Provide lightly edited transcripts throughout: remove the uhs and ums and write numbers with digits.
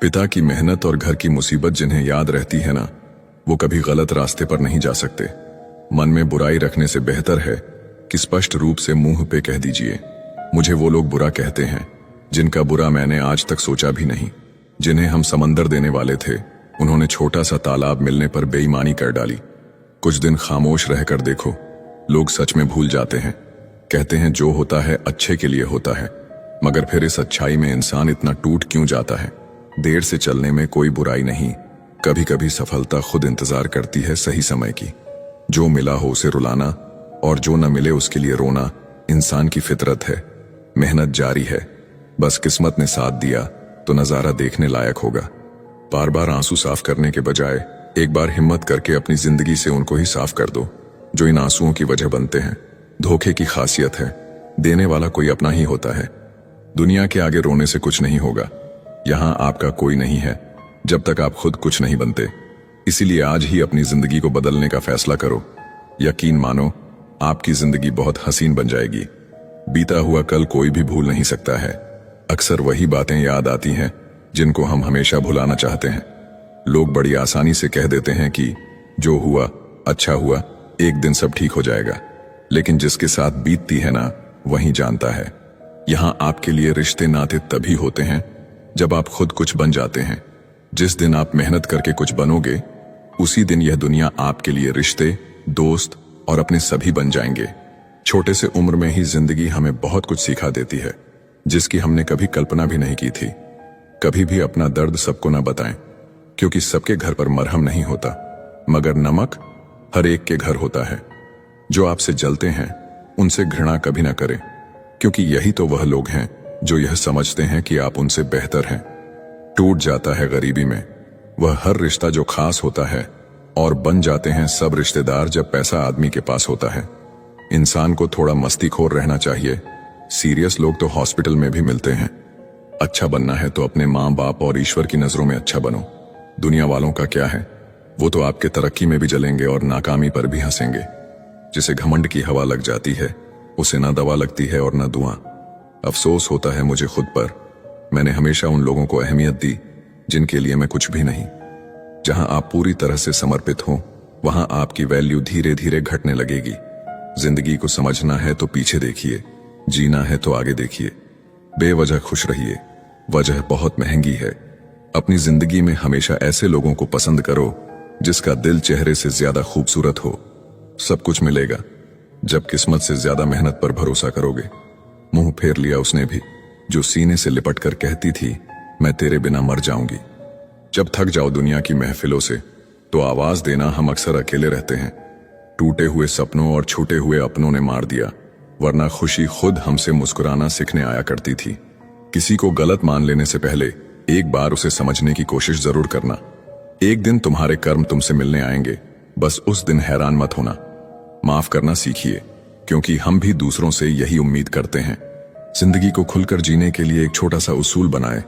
पिता की मेहनत और घर की मुसीबत जिन्हें याद रहती है ना, वो कभी गलत रास्ते पर नहीं जा सकते। मन में बुराई रखने से बेहतर है कि स्पष्ट रूप से मुंह पे कह दीजिए, मुझे वो लोग बुरा कहते हैं जिनका बुरा मैंने आज तक सोचा भी नहीं। जिन्हें हम समंदर देने वाले थे, उन्होंने छोटा सा तालाब मिलने पर बेईमानी कर डाली। कुछ दिन खामोश रहकर देखो, लोग सच में भूल जाते हैं। कहते हैं जो होता है अच्छे के लिए होता है, मगर फिर इस अच्छाई में इंसान इतना टूट क्यों जाता है। देर से चलने में कोई बुराई नहीं, कभी कभी सफलता खुद इंतजार करती है सही समय की। जो मिला हो उसे रुलाना और जो न मिले उसके लिए रोना इंसान की फितरत है। मेहनत जारी है, बस किस्मत ने साथ दिया तो नजारा देखने लायक होगा। बार बार आंसू साफ करने के बजाय एक बार हिम्मत करके अपनी जिंदगी से उनको ही साफ कर दो जो इन आंसुओं की वजह बनते हैं। धोखे की खासियत है, देने वाला कोई अपना ही होता है। दुनिया के आगे रोने से कुछ नहीं होगा। यहां आपका कोई नहीं है जब तक आप खुद कुछ नहीं बनते। इसीलिए आज ही अपनी जिंदगी को बदलने का फैसला करो। यकीन मानो, आपकी जिंदगी बहुत हसीन बन जाएगी। बीता हुआ कल कोई भी भूल नहीं सकता है। अक्सर वही बातें याद आती हैं जिनको हम हमेशा भुलाना चाहते हैं। लोग बड़ी आसानी से कह देते हैं कि जो हुआ अच्छा हुआ, एक दिन सब ठीक हो जाएगा। लेकिन जिसके साथ बीतती है ना, वही जानता है। यहां आपके लिए रिश्ते नाते तभी होते हैं जब आप खुद कुछ बन जाते हैं। जिस दिन आप मेहनत करके कुछ बनोगे, उसी दिन यह दुनिया आपके लिए रिश्ते, दोस्त और अपने सभी बन जाएंगे। छोटे से उम्र में ही जिंदगी हमें बहुत कुछ सिखा देती है, जिसकी हमने कभी कल्पना भी नहीं की थी। कभी भी अपना दर्द सबको ना बताएं, क्योंकि सबके घर पर मरहम नहीं होता, मगर नमक हर एक के घर होता है। जो आपसे जलते हैं उनसे घृणा कभी ना करें, क्योंकि यही तो वह लोग हैं जो यह समझते हैं कि आप उनसे बेहतर हैं। टूट जाता है गरीबी में वह हर रिश्ता जो खास होता है, और बन जाते हैं सब रिश्तेदार जब पैसा आदमी के पास होता है। इंसान को थोड़ा मस्तीखोर रहना चाहिए। सीरियस लोग तो हॉस्पिटल में भी मिलते हैं। अच्छा बनना है तो अपने माँ बाप और ईश्वर की नजरों में अच्छा बनो। दुनिया वालों का क्या है, वो तो आपके तरक्की में भी जलेंगे और नाकामी पर भी हंसेंगे। जिसे घमंड की हवा लग जाती है, उसे ना दवा लगती है और ना दुआ। अफसोस होता है मुझे खुद पर, मैंने हमेशा उन लोगों को अहमियत दी जिनके लिए मैं कुछ भी नहीं। जहां आप पूरी तरह से समर्पित हो, वहां आपकी वैल्यू धीरे धीरे घटने लगेगी। जिंदगी को समझना है तो पीछे देखिए, जीना है तो आगे देखिए। बेवजह खुश रहिए, वजह बहुत महंगी है। अपनी जिंदगी में हमेशा ऐसे लोगों को पसंद करो जिसका दिल चेहरे से ज्यादा खूबसूरत हो। सब कुछ मिलेगा जब किस्मत से ज्यादा मेहनत पर भरोसा करोगे। मुंह फेर लिया उसने भी जो सीने से लिपट कर कहती थी, मैं तेरे बिना मर जाऊंगी। जब थक जाओ दुनिया की महफिलों से, तो आवाज देना। हम अक्सर अकेले रहते हैं। टूटे हुए सपनों और छूटे हुए अपनों ने मार दिया, वरना खुशी खुद हमसे मुस्कुराना सीखने आया करती थी। किसी को गलत मान लेने से पहले एक बार उसे समझने की कोशिश जरूर करना। एक दिन तुम्हारे कर्म तुमसे मिलने आएंगे, बस उस दिन हैरान मत होना। माफ करना सीखिए, क्योंकि हम भी दूसरों से यही उम्मीद करते हैं। जिंदगी को खुलकर जीने के लिए एक छोटा सा उसूल बनाए,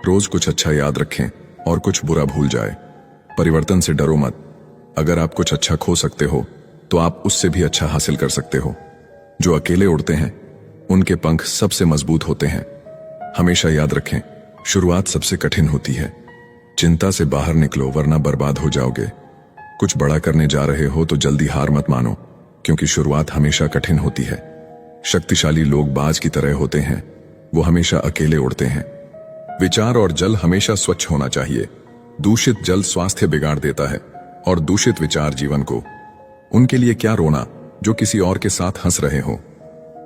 रोज कुछ अच्छा याद रखें और कुछ बुरा भूल जाए। परिवर्तन से डरो मत। अगर आप कुछ अच्छा खो सकते हो तो आप उससे भी अच्छा हासिल कर सकते हो। जो अकेले उड़ते हैं उनके पंख सबसे मजबूत होते हैं। हमेशा याद रखें, शुरुआत सबसे कठिन होती है। चिंता से बाहर निकलो, वरना बर्बाद हो जाओगे। कुछ बड़ा करने जा रहे हो तो जल्दी हार मत मानो, क्योंकि शुरुआत हमेशा कठिन होती है। शक्तिशाली लोग बाज की तरह होते हैं, वो हमेशा अकेले उड़ते हैं। विचार और जल हमेशा स्वच्छ होना चाहिए। दूषित जल स्वास्थ्य बिगाड़ देता है और दूषित विचार जीवन को। उनके लिए क्या रोना जो किसी और के साथ हंस रहे हो।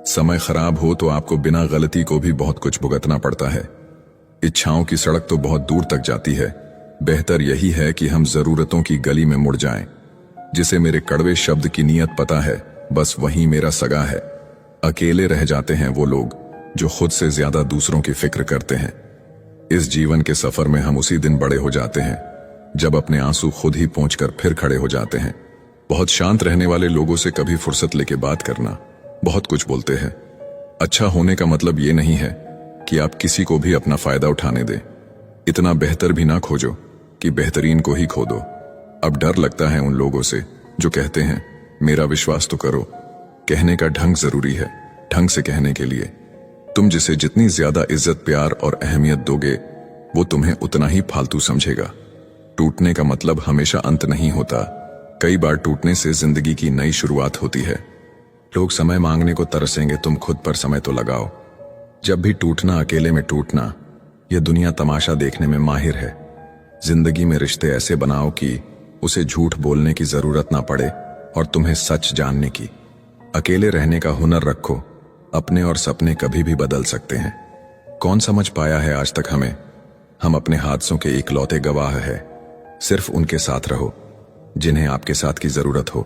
समय खराब हो तो आपको बिना गलती को भी बहुत कुछ भुगतना पड़ता है। इच्छाओं की सड़क तो बहुत दूर तक जाती है। बेहतर यही है कि हम जरूरतों की गली में मुड़ जाएं। जिसे मेरे कड़वे शब्द की नीयत पता है, बस वही मेरा सगा है। अकेले रह जाते हैं वो लोग जो खुद से ज्यादा दूसरों की फिक्र करते हैं। इस जीवन के सफर में हम उसी दिन बड़े हो जाते हैं जब अपने आंसू खुद ही पहुंचकर फिर खड़े हो जाते हैं। बहुत शांत रहने वाले लोगों से कभी फुर्सत लेके बात करना। बहुत कुछ बोलते हैं। अच्छा होने का मतलब ये नहीं है कि आप किसी को भी अपना फायदा उठाने दें। इतना बेहतर भी ना खोजो कि बेहतरीन को ही खो दो। अब डर लगता है उन लोगों से जो कहते हैं मेरा विश्वास तो करो। कहने का ढंग जरूरी है, ढंग से कहने के लिए। तुम जिसे जितनी ज्यादा इज्जत, प्यार और अहमियत दोगे, वो तुम्हें उतना ही फालतू समझेगा। टूटने का मतलब हमेशा अंत नहीं होता। कई बार टूटने से जिंदगी की नई शुरुआत होती है। लोग समय मांगने को तरसेंगे, तुम खुद पर समय तो लगाओ। जब भी टूटना, अकेले में टूटना, यह दुनिया तमाशा देखने में माहिर है। जिंदगी में रिश्ते ऐसे बनाओ कि उसे झूठ बोलने की जरूरत ना पड़े और तुम्हें सच जानने की। अकेले रहने का हुनर रखो, अपने और सपने कभी भी बदल सकते हैं। कौन समझ पाया है आज तक हमें? हम अपने हादसों के इकलौते गवाह है। सिर्फ उनके साथ रहो जिन्हें आपके साथ की जरूरत हो।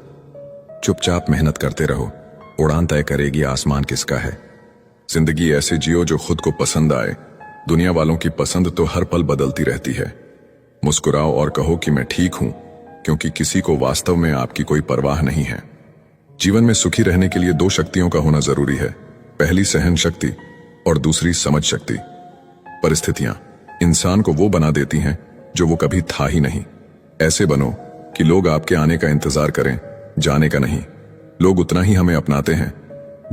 चुपचाप मेहनत करते रहो, उड़ान तय करेगी आसमान किसका है। जिंदगी ऐसे जियो जो खुद को पसंद आए। दुनिया वालों की पसंद तो हर पल बदलती रहती है। मुस्कुराओ और कहो कि मैं ठीक हूं, क्योंकि किसी को वास्तव में आपकी कोई परवाह नहीं है। जीवन में सुखी रहने के लिए दो शक्तियों का होना जरूरी है। पहली सहन शक्ति और दूसरी समझ शक्ति। परिस्थितियां इंसान को वो बना देती हैं जो वो कभी था ही नहीं। ऐसे बनो कि लोग आपके आने का इंतजार करें, जाने का नहीं। लोग उतना ही हमें अपनाते हैं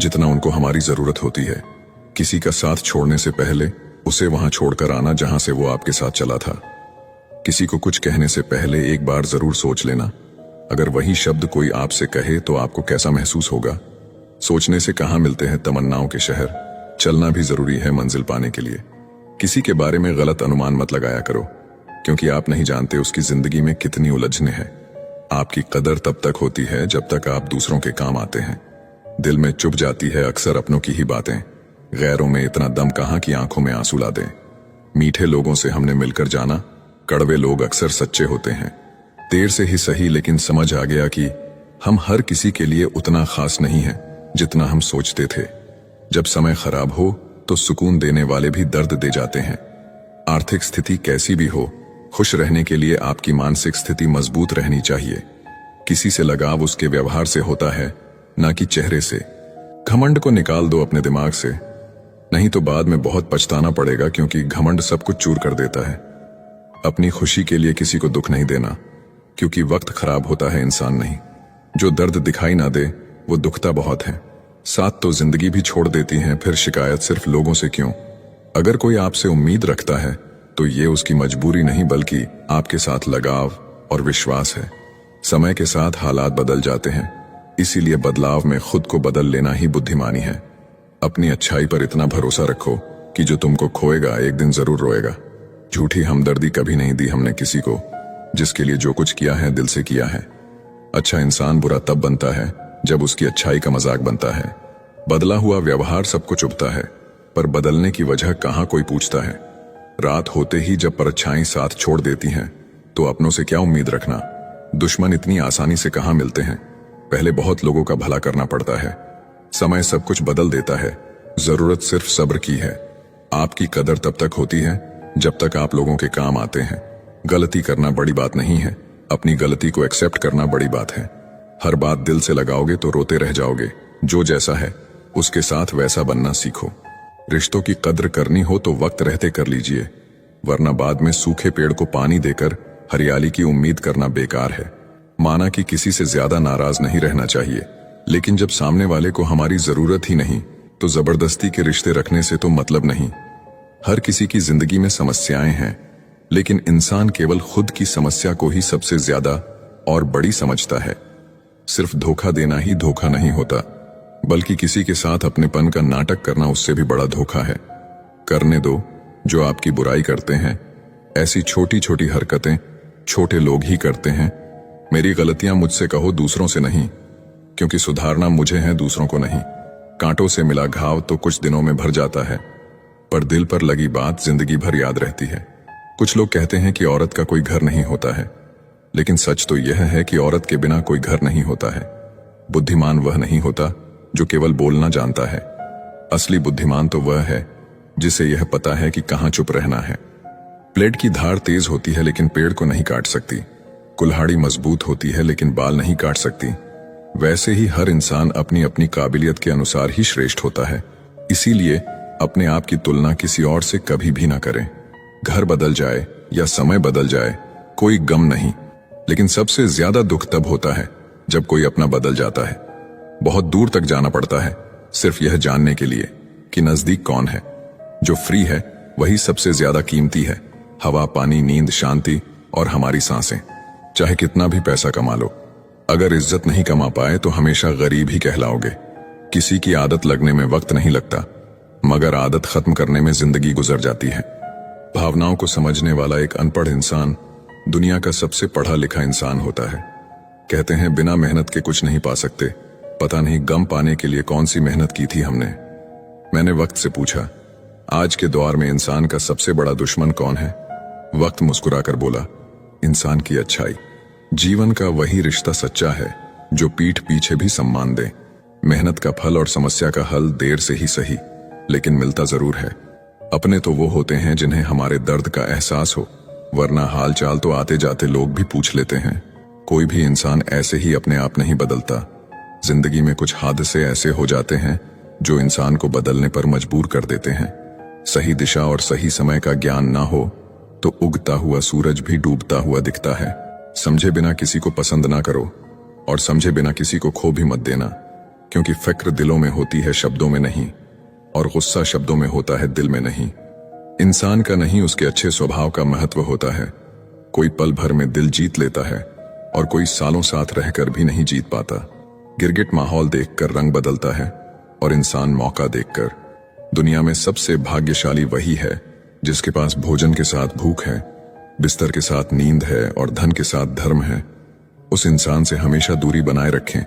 जितना उनको हमारी जरूरत होती है। किसी का साथ छोड़ने से पहले उसे वहां छोड़कर आना जहां से वो आपके साथ चला था। किसी को कुछ कहने से पहले एक बार जरूर सोच लेना, अगर वही शब्द कोई आपसे कहे तो आपको कैसा महसूस होगा। सोचने से कहां मिलते हैं तमन्नाओं के शहर। चलना भी जरूरी है मंजिल पाने के लिए। किसी के बारे में गलत अनुमान मत लगाया करो, क्योंकि आप नहीं जानते उसकी जिंदगी में कितनी उलझने हैं। आपकी कदर तब तक होती है जब तक आप दूसरों के काम आते हैं। दिल में चुप जाती है अक्सर अपनों की ही बातें। गैरों में इतना दम कहां कि आंखों में आंसू ला दें। मीठे लोगों से हमने मिलकर जाना, कड़वे लोग अक्सर सच्चे होते हैं। देर से ही सही, लेकिन समझ आ गया कि हम हर किसी के लिए उतना खास नहीं है जितना हम सोचते थे। जब समय खराब हो तो सुकून देने वाले भी दर्द दे जाते हैं। आर्थिक स्थिति कैसी भी हो, खुश रहने के लिए आपकी मानसिक स्थिति मजबूत रहनी चाहिए। किसी से लगाव उसके व्यवहार से होता है, ना कि चेहरे से। घमंड को निकाल दो अपने दिमाग से, नहीं तो बाद में बहुत पछताना पड़ेगा, क्योंकि घमंड सब कुछ चूर कर देता है। अपनी खुशी के लिए किसी को दुख नहीं देना, क्योंकि वक्त खराब होता है, इंसान नहीं। जो दर्द दिखाई ना दे वो दुखता बहुत है। साथ तो जिंदगी भी छोड़ देती है, फिर शिकायत सिर्फ लोगों से क्यों? अगर कोई आपसे उम्मीद रखता है तो ये उसकी मजबूरी नहीं, बल्कि आपके साथ लगाव और विश्वास है। समय के साथ हालात बदल जाते हैं, इसीलिए बदलाव में खुद को बदल लेना ही बुद्धिमानी है। अपनी अच्छाई पर इतना भरोसा रखो कि जो तुमको खोएगा एक दिन जरूर रोएगा। झूठी हमदर्दी कभी नहीं दी हमने किसी को, जिसके लिए जो कुछ किया है दिल से किया है। अच्छा इंसान बुरा तब बनता है जब उसकी अच्छाई का मजाक बनता है। बदला हुआ व्यवहार सबको चुभता है, पर बदलने की वजह कहाँ कोई पूछता है। रात होते ही जब परछाई साथ छोड़ देती हैं, तो अपनों से क्या उम्मीद रखना। दुश्मन इतनी आसानी से कहाँ मिलते हैं। पहले बहुत लोगों का भला करना पड़ता है। समय सब कुछ बदल देता है, जरूरत सिर्फ सब्र की है। आपकी कदर तब तक होती है जब तक आप लोगों के काम आते हैं। गलती करना बड़ी बात नहीं है, अपनी गलती को एक्सेप्ट करना बड़ी बात है। हर बात दिल से लगाओगे तो रोते रह जाओगे। जो जैसा है उसके साथ वैसा बनना सीखो। रिश्तों की कद्र करनी हो तो वक्त रहते कर लीजिए, वरना बाद में सूखे पेड़ को पानी देकर हरियाली की उम्मीद करना बेकार है। माना कि किसी से ज्यादा नाराज नहीं रहना चाहिए, लेकिन जब सामने वाले को हमारी जरूरत ही नहीं तो जबरदस्ती के रिश्ते रखने से तो मतलब नहीं। हर किसी की जिंदगी में समस्याएं हैं, लेकिन इंसान केवल खुद की समस्या को ही सबसे ज्यादा और बड़ी समझता है। सिर्फ धोखा देना ही धोखा नहीं होता, बल्कि किसी के साथ अपनेपन का नाटक करना उससे भी बड़ा धोखा है। करने दो जो आपकी बुराई करते हैं। ऐसी छोटी छोटी हरकतें छोटे लोग ही करते हैं। मेरी गलतियां मुझसे कहो, दूसरों से नहीं, क्योंकि सुधारना मुझे है, दूसरों को नहीं। कांटों से मिला घाव तो कुछ दिनों में भर जाता है, पर दिल पर लगी बात जिंदगी भर याद रहती है। कुछ लोग कहते हैं कि औरत का कोई घर नहीं होता है, लेकिन सच तो यह है कि औरत के बिना कोई घर नहीं होता है। बुद्धिमान वह नहीं होता जो केवल बोलना जानता है। असली बुद्धिमान तो वह है जिसे यह पता है कि कहां चुप रहना है। प्लेट की धार तेज होती है लेकिन पेड़ को नहीं काट सकती। कुल्हाड़ी मजबूत होती है लेकिन बाल नहीं काट सकती। वैसे ही हर इंसान अपनी अपनी काबिलियत के अनुसार ही श्रेष्ठ होता है। इसीलिए अपने आप की तुलना किसी और से कभी भी ना करें। घर बदल जाए या समय बदल जाए कोई गम नहीं, लेकिन सबसे ज्यादा दुख तब होता है जब कोई अपना बदल जाता है। बहुत दूर तक जाना पड़ता है सिर्फ यह जानने के लिए कि नजदीक कौन है। जो फ्री है वही सबसे ज्यादा कीमती है। हवा, पानी, नींद, शांति और हमारी सांसें। चाहे कितना भी पैसा कमा लो, अगर इज्जत नहीं कमा पाए तो हमेशा गरीब ही कहलाओगे। किसी की आदत लगने में वक्त नहीं लगता, मगर आदत खत्म करने में जिंदगी गुजर जाती है। भावनाओं को समझने वाला एक अनपढ़ इंसान दुनिया का सबसे पढ़ा लिखा इंसान होता है। कहते हैं बिना मेहनत के कुछ नहीं पा सकते। पता नहीं गम पाने के लिए कौन सी मेहनत की थी हमने। मैंने वक्त से पूछा, आज के दौर में इंसान का सबसे बड़ा दुश्मन कौन है? वक्त मुस्कुराकर बोला, इंसान की अच्छाई। जीवन का वही रिश्ता सच्चा है जो पीठ पीछे भी सम्मान दे। मेहनत का फल और समस्या का हल देर से ही सही, लेकिन मिलता जरूर है। अपने तो वो होते हैं जिन्हें हमारे दर्द का एहसास हो, वरना हाल चाल तो आते जाते लोग भी पूछ लेते हैं। कोई भी इंसान ऐसे ही अपने आप नहीं बदलता। जिंदगी में कुछ हादसे ऐसे हो जाते हैं जो इंसान को बदलने पर मजबूर कर देते हैं। सही दिशा और सही समय का ज्ञान ना हो तो उगता हुआ सूरज भी डूबता हुआ दिखता है। समझे बिना किसी को पसंद ना करो और समझे बिना किसी को खो भी मत देना, क्योंकि फिक्र दिलों में होती है, शब्दों में नहीं, और गुस्सा शब्दों में होता है, दिल में नहीं। इंसान का नहीं, उसके अच्छे स्वभाव का महत्व होता है। कोई पल भर में दिल जीत लेता है और कोई सालों साथ रहकर भी नहीं जीत पाता। गिरगिट माहौल देखकर रंग बदलता है और इंसान मौका देखकर। दुनिया में सबसे भाग्यशाली वही है जिसके पास भोजन के साथ भूख है, बिस्तर के साथ नींद है और धन के साथ धर्म है। उस इंसान से हमेशा दूरी बनाए रखें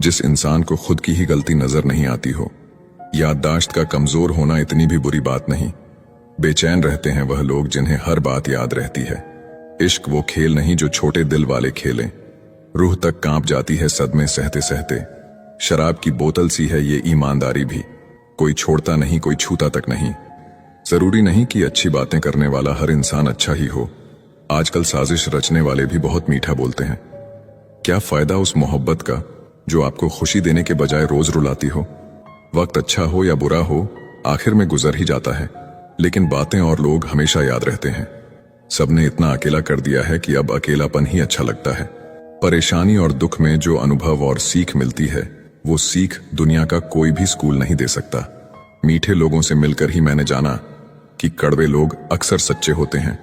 जिस इंसान को खुद की ही गलती नजर नहीं आती हो। याददाश्त का कमजोर होना इतनी भी बुरी बात नहीं। बेचैन रहते हैं वह लोग जिन्हें हर बात याद रहती है। इश्क वो खेल नहीं जो छोटे दिल वाले खेलें। रूह तक कांप जाती है सदमे सहते सहते। शराब की बोतल सी है ये ईमानदारी भी, कोई छोड़ता नहीं, कोई छूता तक नहीं। जरूरी नहीं कि अच्छी बातें करने वाला हर इंसान अच्छा ही हो। आजकल साजिश रचने वाले भी बहुत मीठा बोलते हैं। क्या फायदा उस मोहब्बत का जो आपको खुशी देने के बजाय रोज रुलाती हो? वक्त अच्छा हो या बुरा हो, आखिर में गुजर ही जाता है, लेकिन बातें और लोग हमेशा याद रहते हैं। सबने इतना अकेला कर दिया है कि अब अकेलापन ही अच्छा लगता है। परेशानी और दुख में जो अनुभव और सीख मिलती है, वो सीख दुनिया का कोई भी स्कूल नहीं दे सकता। मीठे लोगों से मिलकर ही मैंने जाना कि कड़वे लोग अक्सर सच्चे होते हैं।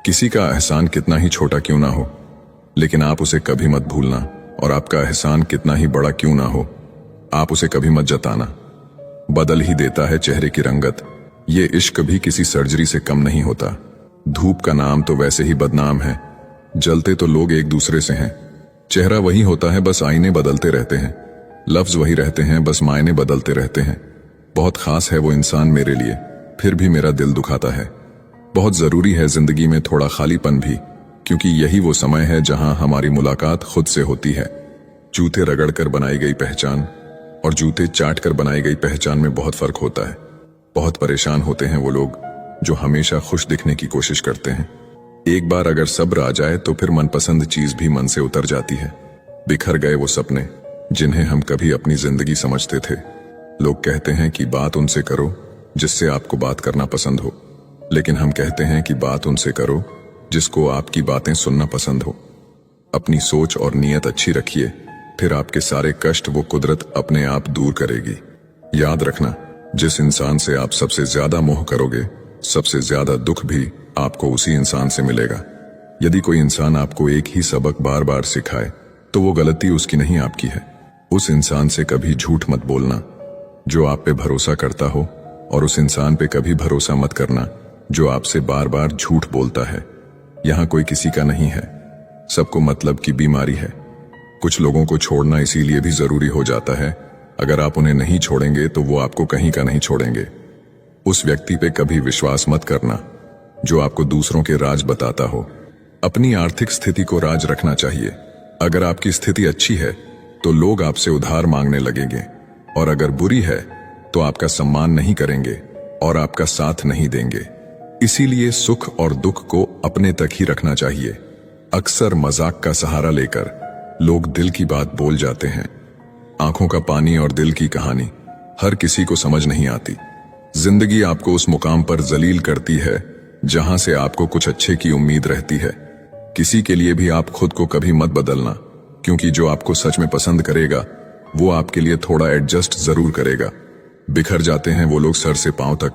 किसी का एहसान कितना ही छोटा क्यों ना हो, लेकिन आप उसे कभी मत भूलना, और आपका एहसान कितना ही बड़ा क्यों ना हो, आप उसे कभी मत जताना। बदल ही देता है चेहरे की रंगत। ये इश्क भी किसी सर्जरी से कम नहीं होता। धूप का नाम तो वैसे ही बदनाम है। जलते तो लोग एक दूसरे से हैं। चेहरा वही होता है, बस आईने बदलते रहते हैं। लफ्ज वही रहते हैं, बस मायने बदलते रहते हैं। बहुत खास है वो इंसान मेरे लिए, फिर भी मेरा दिल दुखाता है। बहुत जरूरी है जिंदगी में थोड़ा खालीपन भी, क्योंकि यही वो समय है जहां हमारी मुलाकात खुद से होती है। जूते रगड़कर बनाई गई पहचान और जूते चाट कर बनाई गई पहचान में बहुत फर्क होता है। बहुत परेशान होते हैं वो लोग जो हमेशा खुश दिखने की कोशिश करते हैं। एक बार अगर सब्र आ जाए तो फिर मनपसंद चीज भी मन से उतर जाती है। बिखर गए वो सपने जिन्हें हम कभी अपनी जिंदगी समझते थे। लोग कहते हैं कि बात उनसे करो जिससे आपको बात करना पसंद हो, लेकिन हम कहते हैं कि बात उनसे करो जिसको आपकी बातें सुनना पसंद हो। अपनी सोच और नीयत अच्छी रखिए, फिर आपके सारे कष्ट वो कुदरत अपने आप दूर करेगी। याद रखना, जिस इंसान से आप सबसे ज्यादा मोह करोगे, सबसे ज्यादा दुख भी आपको उसी इंसान से मिलेगा। यदि कोई इंसान आपको एक ही सबक बार बार सिखाए तो वो गलती उसकी नहीं, आपकी है। उस इंसान से कभी झूठ मत बोलना जो आप पे भरोसा करता हो, और उस इंसान पे कभी भरोसा मत करना जो आपसे बार बार झूठ बोलता है। यहाँ कोई किसी का नहीं है, सबको मतलब की बीमारी है। कुछ लोगों को छोड़ना इसीलिए भी जरूरी हो जाता है, अगर आप उन्हें नहीं छोड़ेंगे तो वो आपको कहीं का नहीं छोड़ेंगे। उस व्यक्ति पे कभी विश्वास मत करना जो आपको दूसरों के राज बताता हो। अपनी आर्थिक स्थिति को राज रखना चाहिए। अगर आपकी स्थिति अच्छी है तो लोग आपसे उधार मांगने लगेंगे, और अगर बुरी है तो आपका सम्मान नहीं करेंगे और आपका साथ नहीं देंगे। इसीलिए सुख और दुख को अपने तक ही रखना चाहिए। अक्सर मजाक का सहारा लेकर लोग दिल की बात बोल जाते हैं। आंखों का पानी और दिल की कहानी हर किसी को समझ नहीं आती। जिंदगी आपको उस मुकाम पर जलील करती है जहां से आपको कुछ अच्छे की उम्मीद रहती है। किसी के लिए भी आप खुद को कभी मत बदलना, क्योंकि जो आपको सच में पसंद करेगा वो आपके लिए थोड़ा एडजस्ट जरूर करेगा। बिखर जाते हैं वो लोग सर से पांव तक,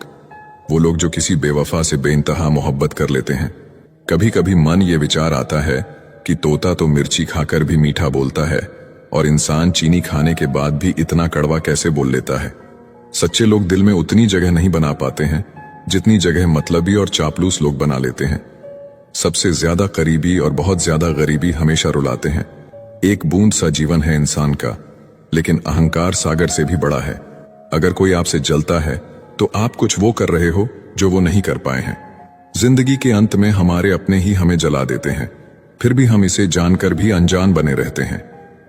वो लोग जो किसी बेवफा से बेइंतहा मोहब्बत कर लेते हैं। कभी कभी मन ये विचार आता है कि तोता तो मिर्ची खाकर भी मीठा बोलता है और इंसान चीनी खाने के बाद भी इतना कड़वा कैसे बोल लेता है। सच्चे लोग दिल में उतनी जगह नहीं बना पाते हैं जितनी जगह मतलबी और चापलूस लोग बना लेते हैं। सबसे ज्यादा करीबी और बहुत ज्यादा गरीबी हमेशा रुलाते हैं। एक बूंद सा जीवन है इंसान का, लेकिन अहंकार सागर से भी बड़ा है। अगर कोई आपसे जलता है तो आप कुछ वो कर रहे हो जो वो नहीं कर पाए हैं। जिंदगी के अंत में हमारे अपने ही हमें जला देते हैं, फिर भी हम इसे जानकर भी अनजान बने रहते हैं।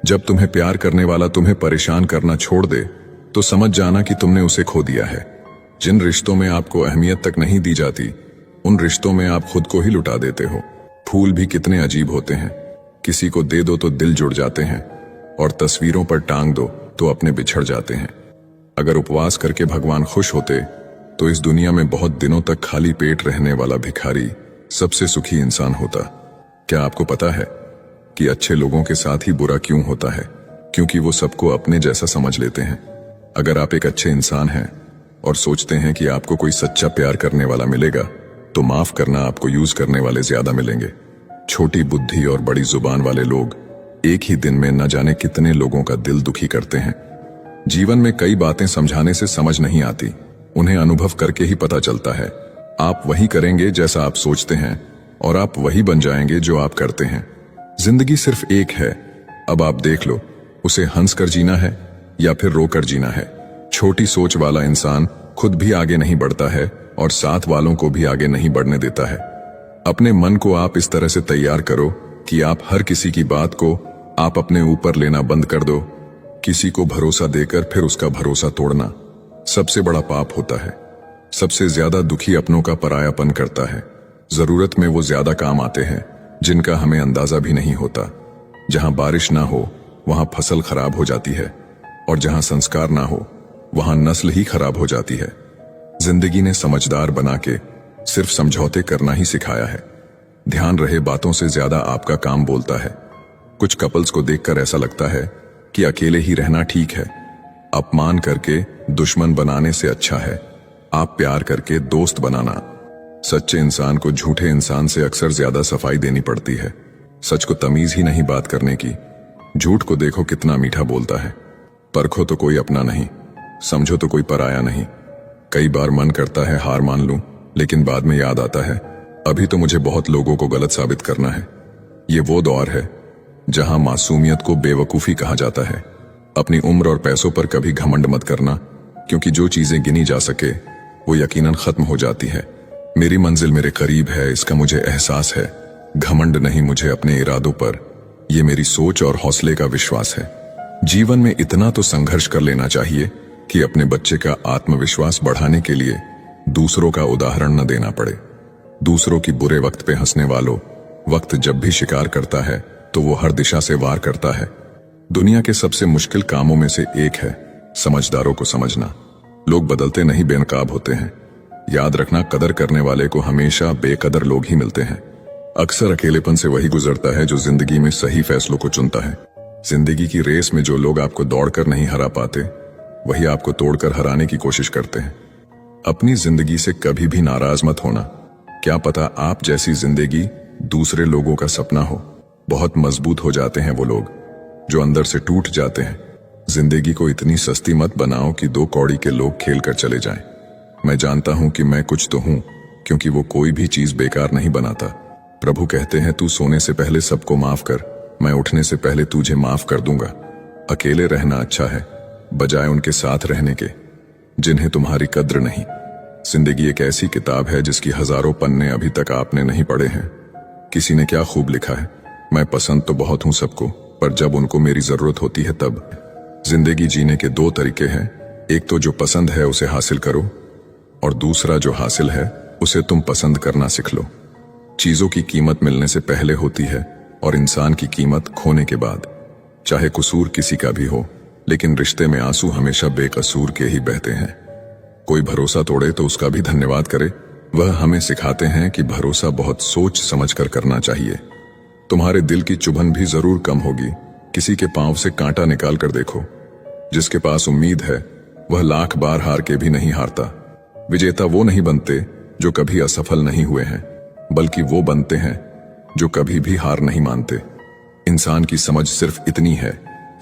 जब तुम्हें प्यार करने वाला तुम्हें परेशान करना छोड़ दे तो समझ जाना कि तुमने उसे खो दिया है। जिन रिश्तों में आपको अहमियत तक नहीं दी जाती, उन रिश्तों में आप खुद को ही लुटा देते हो। फूल भी कितने अजीब होते हैं, किसी को दे दो तो दिल जुड़ जाते हैं और तस्वीरों पर टांग दो तो अपने बिछड़ जाते हैं। अगर उपवास करके भगवान खुश होते तो इस दुनिया में बहुत दिनों तक खाली पेट रहने वाला भिखारी सबसे सुखी इंसान होता। क्या आपको पता है कि अच्छे लोगों के साथ ही बुरा क्यों होता है? क्योंकि वो सबको अपने जैसा समझ लेते हैं। अगर आप एक अच्छे इंसान हैं और सोचते हैं कि आपको कोई सच्चा प्यार करने वाला मिलेगा, तो माफ करना, आपको यूज करने वाले ज्यादा मिलेंगे। छोटी बुद्धि और बड़ी जुबान वाले लोग एक ही दिन में न जाने कितने लोगों का दिल दुखी करते हैं। जीवन में कई बातें समझाने से समझ नहीं आती, उन्हें अनुभव करके ही पता चलता है। आप वही करेंगे जैसा आप सोचते हैं और आप वही बन जाएंगे जो आप करते हैं। जिंदगी सिर्फ एक है, अब आप देख लो, उसे हंस कर जीना है या फिर रोकर जीना है। छोटी सोच वाला इंसान खुद भी आगे नहीं बढ़ता है और साथ वालों को भी आगे नहीं बढ़ने देता है। अपने मन को आप इस तरह से तैयार करो कि आप हर किसी की बात को आप अपने ऊपर लेना बंद कर दो। किसी को भरोसा देकर फिर उसका भरोसा तोड़ना सबसे बड़ा पाप होता है। सबसे ज्यादा दुखी अपनों का परायापन करता है। जरूरत में वो ज्यादा काम आते हैं जिनका हमें अंदाजा भी नहीं होता। जहां बारिश ना हो वहां फसल खराब हो जाती है और जहां संस्कार ना हो वहां नस्ल ही खराब हो जाती है। जिंदगी ने समझदार बना के सिर्फ समझौते करना ही सिखाया है। ध्यान रहे, बातों से ज्यादा आपका काम बोलता है। कुछ कपल्स को देखकर ऐसा लगता है कि अकेले ही रहना ठीक है। अपमान करके दुश्मन बनाने से अच्छा है आप प्यार करके दोस्त बनाना। सच्चे इंसान को झूठे इंसान से अक्सर ज्यादा सफाई देनी पड़ती है। सच को तमीज ही नहीं बात करने की। झूठ को देखो कितना मीठा बोलता है। परखो तो कोई अपना नहीं, समझो तो कोई पराया नहीं। कई बार मन करता है हार मान लूं, लेकिन बाद में याद आता है अभी तो मुझे बहुत लोगों को गलत साबित करना है। ये वो दौर है जहां मासूमियत को बेवकूफी कहा जाता है। अपनी उम्र और पैसों पर कभी घमंड मत करना, क्योंकि जो चीजें गिनी जा सके वो यकीनन खत्म हो जाती है। मेरी मंजिल मेरे करीब है, इसका मुझे एहसास है। घमंड नहीं मुझे अपने इरादों पर, ये मेरी सोच और हौसले का विश्वास है। जीवन में इतना तो संघर्ष कर लेना चाहिए कि अपने बच्चे का आत्मविश्वास बढ़ाने के लिए दूसरों का उदाहरण न देना पड़े। दूसरों की बुरे वक्त पे हंसने वालों, वक्त जब भी शिकार करता है तो वो हर दिशा से वार करता है। दुनिया के सबसे मुश्किल कामों में से एक है समझदारों को समझना। लोग बदलते नहीं, बेनकाब होते हैं। याद रखना, कदर करने वाले को हमेशा बेकदर लोग ही मिलते हैं। अक्सर अकेलेपन से वही गुजरता है जो जिंदगी में सही फैसलों को चुनता है। जिंदगी की रेस में जो लोग आपको दौड़कर नहीं हरा पाते, वही आपको तोड़कर हराने की कोशिश करते हैं। अपनी जिंदगी से कभी भी नाराज मत होना। क्या पता आप जैसी जिंदगी दूसरे लोगों का सपना हो। बहुत मजबूत हो जाते हैं वो लोग जो अंदर से टूट जाते हैं। जिंदगी को इतनी सस्ती मत बनाओ कि 2 कौड़ी के लोग खेल कर चले जाएं। मैं जानता हूं कि मैं कुछ तो हूं, क्योंकि वो कोई भी चीज बेकार नहीं बनाता। प्रभु कहते हैं तू सोने से पहले सबको माफ कर, मैं उठने से पहले तुझे माफ कर दूंगा। अकेले रहना अच्छा है बजाय उनके साथ रहने के जिन्हें तुम्हारी कद्र नहीं। जिंदगी एक ऐसी किताब है जिसकी हजारों पन्ने अभी तक आपने नहीं पढ़े हैं। किसी ने क्या खूब लिखा है, मैं पसंद तो बहुत हूं सबको, पर जब उनको मेरी जरूरत होती है तब। जिंदगी जीने के 2 तरीके हैं, एक तो जो पसंद है उसे हासिल करो और दूसरा जो हासिल है उसे तुम पसंद करना सीख लो। चीजों की कीमत मिलने से पहले होती है और इंसान की कीमत खोने के बाद। चाहे कसूर किसी का भी हो, लेकिन रिश्ते में आंसू हमेशा बेकसूर के ही बहते हैं। कोई भरोसा तोड़े तो उसका भी धन्यवाद करे। वह हमें सिखाते हैं कि भरोसा बहुत सोच समझकर करना चाहिए। तुम्हारे दिल की चुभन भी जरूर कम होगी। किसी के पांव से कांटा निकाल कर देखो। जिसके पास उम्मीद है वह लाख बार हार के भी नहीं हारता। विजेता वो नहीं बनते जो कभी असफल नहीं हुए हैं, बल्कि वो बनते हैं जो कभी भी हार नहीं मानते। इंसान की समझ सिर्फ इतनी है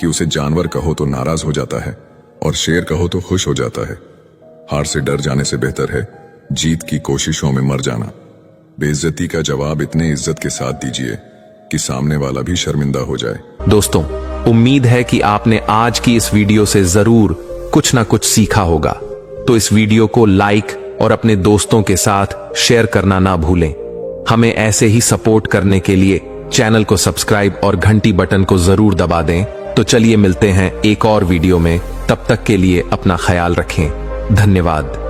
कि उसे जानवर कहो तो नाराज हो जाता है और शेर कहो तो खुश हो जाता है। हार से डर जाने से बेहतर है जीत की कोशिशों में मर जाना। बेइज्जती का जवाब इतने इज्जत के साथ दीजिए कि सामने वाला भी शर्मिंदा हो जाए। दोस्तों, उम्मीद है कि आपने आज की इस वीडियो से जरूर कुछ ना कुछ सीखा होगा। तो इस वीडियो को लाइक और अपने दोस्तों के साथ शेयर करना ना भूलें। हमें ऐसे ही सपोर्ट करने के लिए चैनल को सब्सक्राइब और घंटी बटन को जरूर दबा दें। तो चलिए मिलते हैं एक और वीडियो में। तब तक के लिए अपना ख्याल रखें। धन्यवाद।